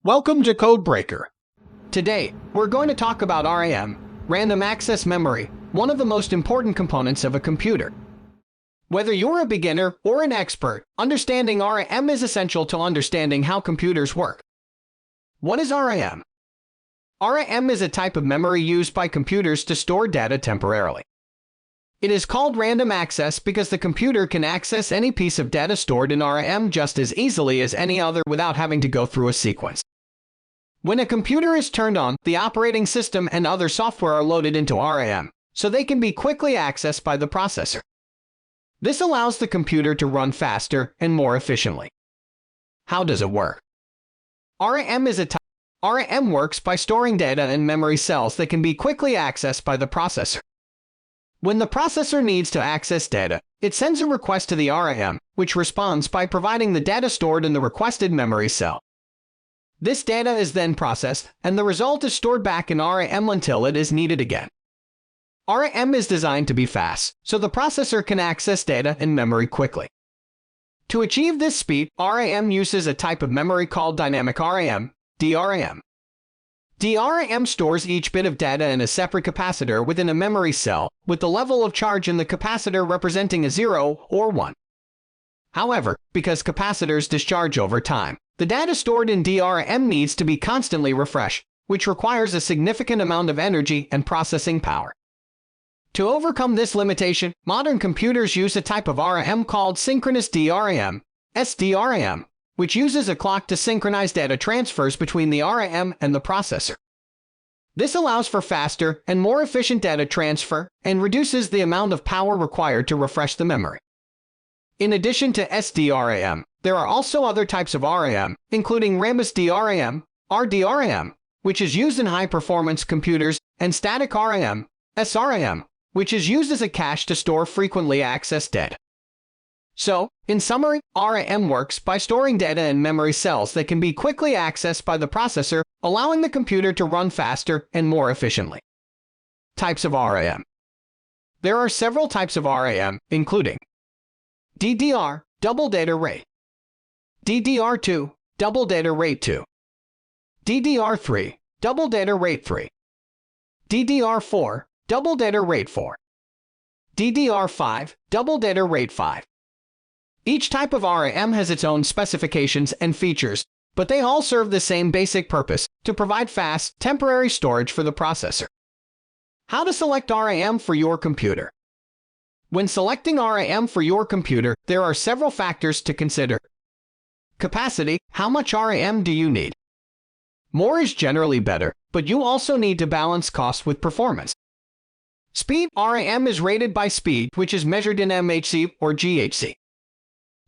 Welcome to Codebreaker. Today, we're going to talk about RAM, Random Access Memory, one of the most important components of a computer. Whether you're a beginner or an expert, understanding RAM is essential to understanding how computers work. What is RAM? RAM is a type of memory used by computers to store data temporarily. It is called random access because the computer can access any piece of data stored in RAM just as easily as any other without having to go through a sequence. When a computer is turned on, the operating system and other software are loaded into RAM, so they can be quickly accessed by the processor. This allows the computer to run faster and more efficiently. How does it work? RAM works by storing data in memory cells that can be quickly accessed by the processor. When the processor needs to access data, it sends a request to the RAM, which responds by providing the data stored in the requested memory cell. This data is then processed, and the result is stored back in RAM until it is needed again. RAM is designed to be fast, so the processor can access data in memory quickly. To achieve this speed, RAM uses a type of memory called dynamic RAM, DRAM. DRAM stores each bit of data in a separate capacitor within a memory cell, with the level of charge in the capacitor representing a 0 or 1. However, because capacitors discharge over time, the data stored in DRAM needs to be constantly refreshed, which requires a significant amount of energy and processing power. To overcome this limitation, modern computers use a type of RAM called synchronous DRAM, SDRAM, which uses a clock to synchronize data transfers between the RAM and the processor. This allows for faster and more efficient data transfer and reduces the amount of power required to refresh the memory. In addition to SDRAM, there are also other types of RAM, including rambus DRAM, RDRAM, which is used in high-performance computers, and static RAM, SRAM, which is used as a cache to store frequently accessed data. So, in summary, RAM works by storing data in memory cells that can be quickly accessed by the processor, allowing the computer to run faster and more efficiently. Types of RAM. There are several types of RAM, including DDR, double data rate; DDR2, double data rate 2; DDR3, double data rate 3; DDR4, double data rate 4; DDR5, double data rate 5. Each type of RAM has its own specifications and features, but they all serve the same basic purpose: to provide fast, temporary storage for the processor. How to select RAM for your computer? When selecting RAM for your computer, there are several factors to consider. Capacity: how much RAM do you need? More is generally better, but you also need to balance cost with performance. Speed: RAM is rated by speed, which is measured in MHz or GHz.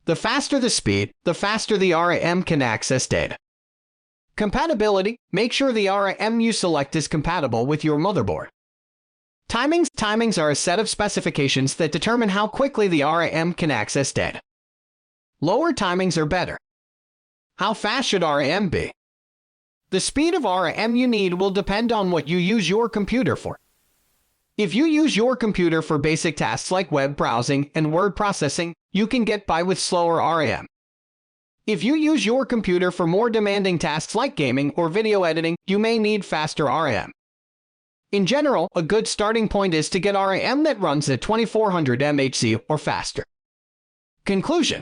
The faster the speed, the faster the RAM can access data. Compatibility: make sure the RAM you select is compatible with your motherboard. Timings are a set of specifications that determine how quickly the RAM can access data. Lower timings are better. How fast should RAM be? The speed of RAM you need will depend on what you use your computer for. If you use your computer for basic tasks like web browsing and word processing, you can get by with slower RAM. If you use your computer for more demanding tasks like gaming or video editing, you may need faster RAM. In general, a good starting point is to get RAM that runs at 2400 MHz or faster. Conclusion.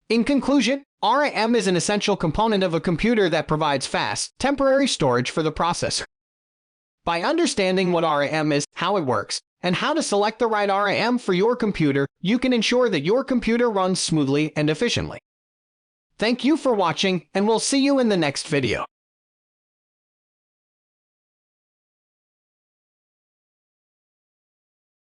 In conclusion, RAM is an essential component of a computer that provides fast, temporary storage for the processor. By understanding what RAM is, how it works, and how to select the right RAM for your computer, you can ensure that your computer runs smoothly and efficiently. Thank you for watching, and we'll see you in the next video.